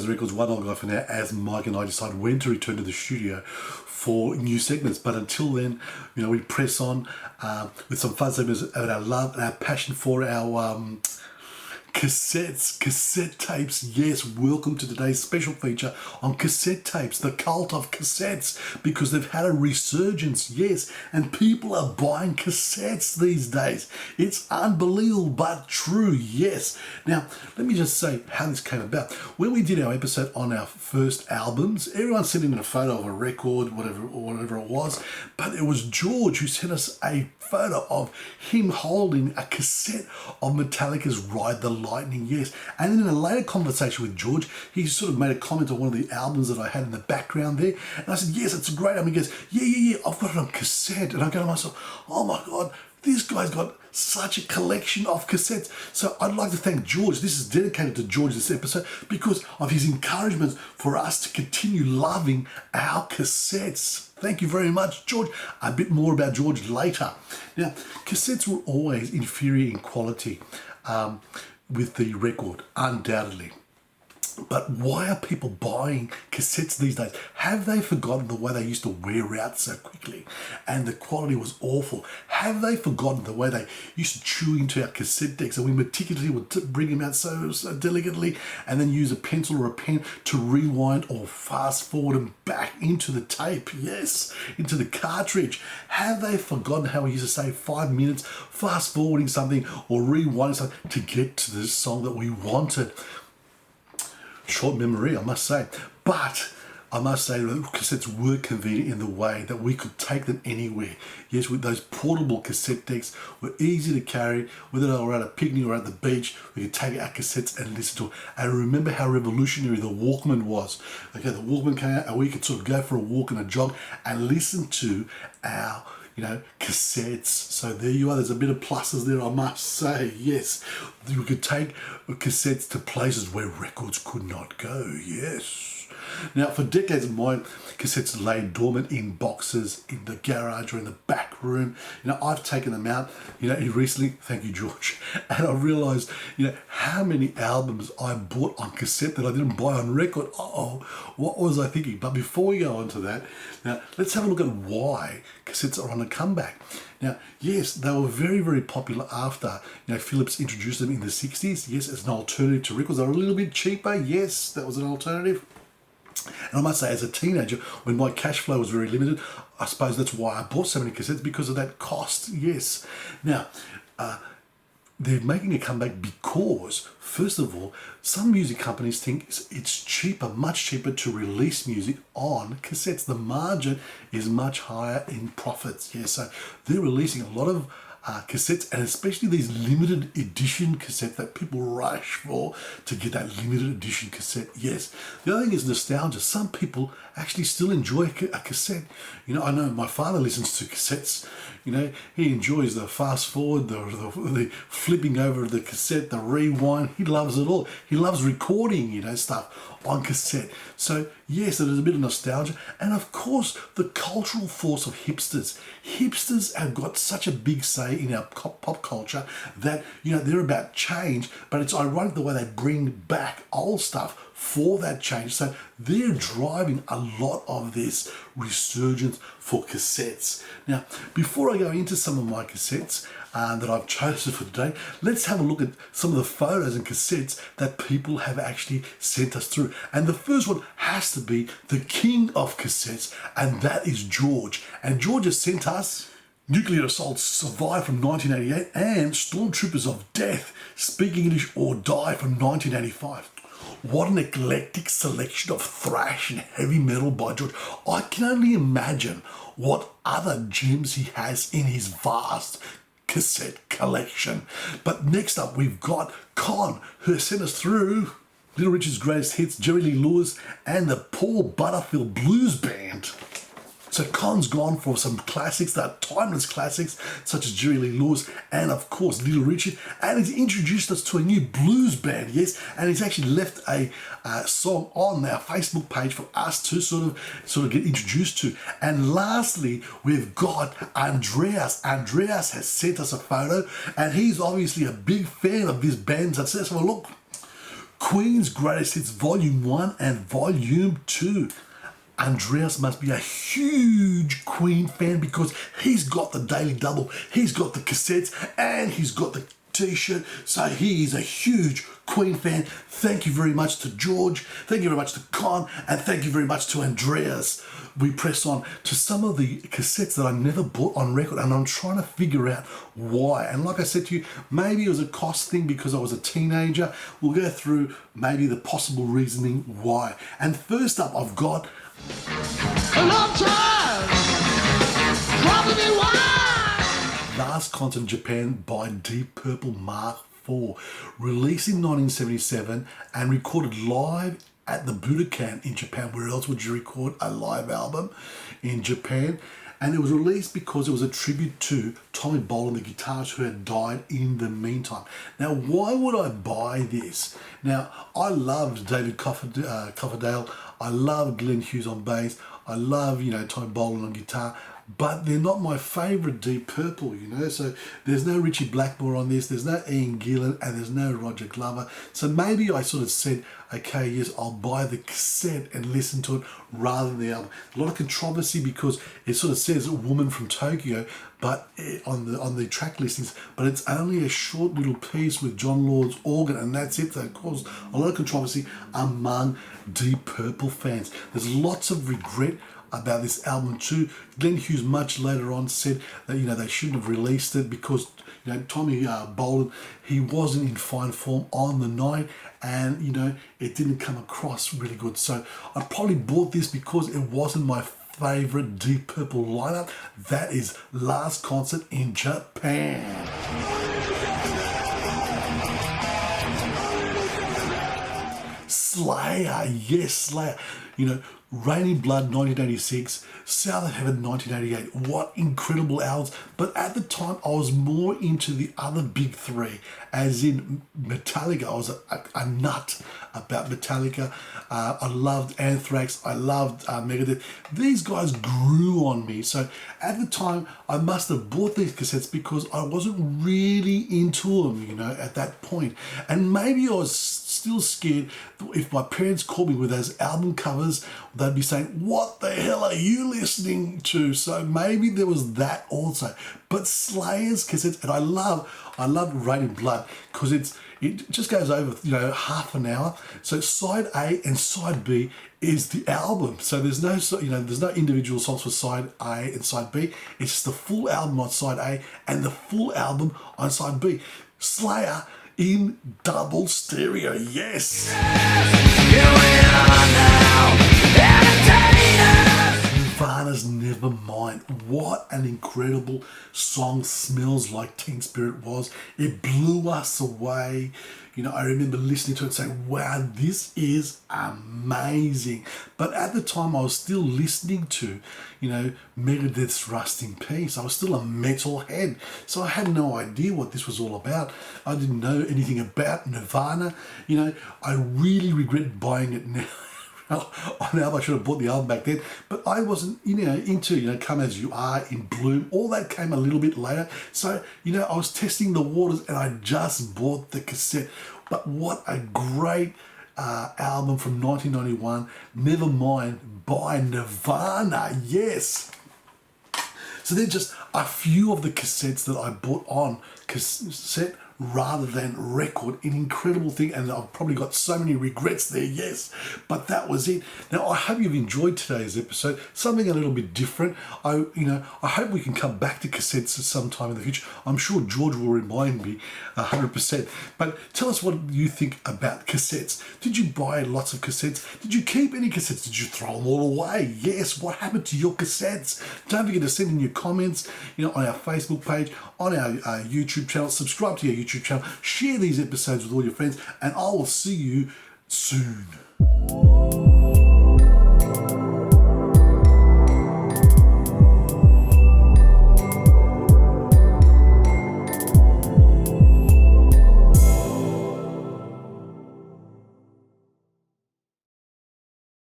Andreas Records, one I'll go for now, as Mike and I decide when to return to the studio for new segments. But until then, we press on with some fun segments about our love and our passion for our cassettes, cassette tapes. Yes, welcome to today's special feature on cassette tapes, the cult of cassettes, because they've had a resurgence, yes, and people are buying cassettes these days. It's unbelievable, but true, yes. Now, let me just say how this came about. When we did our episode on our first albums, everyone sent in a photo of a record, whatever it was, but it was George who sent us a photo of him holding a cassette of Metallica's Ride the Lightning, yes. And then in a later conversation with George, he sort of made a comment on one of the albums that I had in the background there. And I said, yes, it's a great album. He goes, yeah, I've got it on cassette. And I go to myself, oh my God, this guy's got such a collection of cassettes. So I'd like to thank George. This is dedicated to George, this episode, because of his encouragement for us to continue loving our cassettes. Thank you very much, George. A bit more about George later. Now, cassettes were always inferior in quality with the record, undoubtedly. But why are people buying cassettes these days? Have they forgotten the way they used to wear out so quickly and the quality was awful? Have they forgotten the way they used to chew into our cassette decks and we meticulously would bring them out so delicately and then use a pencil or a pen to rewind or fast forward them back into the tape, yes, into the cartridge? Have they forgotten how we used to say 5 minutes fast forwarding something or rewinding something to get to the song that we wanted? Short memory, I must say. But I must say that cassettes were convenient in the way that we could take them anywhere. Yes, with those portable cassette decks were easy to carry, whether they were at a picnic or at the beach, we could take our cassettes and listen to it. And remember how revolutionary the Walkman was. Okay, the Walkman came out and we could sort of go for a walk and a jog and listen to our cassettes. So there you are. There's a bit of pluses there, I must say. Yes, we could take cassettes to places where records could not go. Yes. Now, for decades of mine, cassettes lay dormant in boxes in the garage or in the back room. I've taken them out, recently, thank you, George, and I realised, how many albums I bought on cassette that I didn't buy on record. What was I thinking? But before we go on to that, now, let's have a look at why cassettes are on a comeback. Now, yes, they were very, very popular after, Philips introduced them in the 60s. Yes, as an alternative to records. They were a little bit cheaper. Yes, that was an alternative. And I must say, as a teenager, when my cash flow was very limited, I suppose that's why I bought so many cassettes, because of that cost, yes. Now, they're making a comeback because, first of all, some music companies think it's cheaper, much cheaper to release music on cassettes. The margin is much higher in profits, yes. So they're releasing a lot of cassettes, and especially these limited edition cassettes that people rush for to get that limited edition cassette. Yes, the other thing is nostalgia. Some people actually still enjoy a cassette. I know my father listens to cassettes. He enjoys the fast forward, the flipping over the cassette, the rewind. He loves it all. He loves recording, stuff on cassette. So yes, there's a bit of nostalgia, and of course the cultural force of hipsters. Hipsters have got such a big say in our pop culture that they're about change, but it's ironic the way they bring back old stuff for that change. So they're driving a lot of this resurgence for cassettes. Now, before I go into some of my cassettes that I've chosen for today, let's have a look at some of the photos and cassettes that people have actually sent us through. And the first one has to be the king of cassettes, and that is George. And George has sent us Nuclear Assault Survive from 1988 and Stormtroopers of Death, Speak English or Die from 1985. What an eclectic selection of thrash and heavy metal by George. I can only imagine what other gems he has in his vast cassette collection. But next up, we've got Con, who has sent us through Little Richard's Greatest Hits, Jerry Lee Lewis, and the Paul Butterfield Blues Band. So Con's gone for some classics, that are timeless classics, such as Jerry Lee Lewis and, of course, Little Richard. And he's introduced us to a new blues band, yes. And he's actually left a song on our Facebook page for us to sort of get introduced to. And lastly, we've got Andreas. Andreas has sent us a photo, and he's obviously a big fan of this band. So let's have a look. Queen's Greatest Hits Volume 1 and Volume 2. Andreas must be a huge Queen fan because he's got the Daily Double, he's got the cassettes, and he's got the t-shirt. So he is a huge Queen fan. Thank you very much to George, thank you very much to Con, and thank you very much to Andreas. We press on to some of the cassettes that I never bought on record, and I'm trying to figure out why. And like I said to you, maybe it was a cost thing because I was a teenager. We'll go through maybe the possible reasoning why. And first up, I've got a long time, probably why. Last Concert in Japan by Deep Purple Mark IV, released in 1977 and recorded live at the Budokan in Japan. Where else would you record a live album in Japan? And it was released because it was a tribute to Tommy Bolin, the guitarist who had died in the meantime. Now, why would I buy this? Now, I loved David Coverdale. I love Glenn Hughes on bass. I love, Tommy Bolin on guitar. But they're not my favourite Deep Purple, So there's no Richie Blackmore on this, there's no Ian Gillan, and there's no Roger Glover. So maybe I sort of said, okay, yes, I'll buy the cassette and listen to it rather than the album. A lot of controversy because it sort of says a woman from Tokyo, but on the track listings, but it's only a short little piece with John Lord's organ, and that's it. So it caused a lot of controversy among Deep Purple fans. There's lots of regret about this album too. Glenn Hughes much later on said that they shouldn't have released it because Tommy Bolin, he wasn't in fine form on the night, and it didn't come across really good. So I probably bought this because it wasn't my favorite Deep Purple lineup. That is Last Concert in Japan. Slayer, yes, Slayer. Raining Blood 1986, South of Heaven 1988. What incredible albums. But at the time, I was more into the other big three, as in Metallica. I was a nut about Metallica. I loved Anthrax. I loved Megadeth. These guys grew on me. So at the time, I must have bought these cassettes because I wasn't really into them, at that point. And maybe I was still scared if my parents called me with those album covers, they'd be saying, what the hell are you listening to? So maybe there was that also. But Slayer's cassettes, and I love Raining Blood because it just goes over half an hour. So side A and side B is the album. So there's no there's no individual songs for side A and side B. It's just the full album on side A and the full album on side B. Slayer in double stereo, yes. Nirvana's Nevermind. What an incredible song Smells Like Teen Spirit was. It blew us away. I remember listening to it and saying, wow, this is amazing. But at the time, I was still listening to, Megadeth's Rust in Peace. I was still a metalhead. So I had no idea what this was all about. I didn't know anything about Nirvana. I really regret buying it now. On album, I should have bought the album back then, but I wasn't, into, Come As You Are, In Bloom. All that came a little bit later. So, I was testing the waters and I just bought the cassette. But what a great album from 1991, Nevermind by Nirvana. Yes. So they're just a few of the cassettes that I bought on cassette rather than record. An incredible thing, and I've probably got so many regrets there, yes, but that was it. Now I hope you've enjoyed today's episode, something a little bit different. I hope we can come back to cassettes at some time in the future. I'm sure George will remind me 100%, but tell us what you think about cassettes. Did you buy lots of cassettes? Did you keep any cassettes? Did you throw them all away? Yes, what happened to your cassettes? Don't forget to send in your comments, on our Facebook page, on our YouTube channel. Subscribe to our YouTube channel, share these episodes with all your friends, and I will see you soon.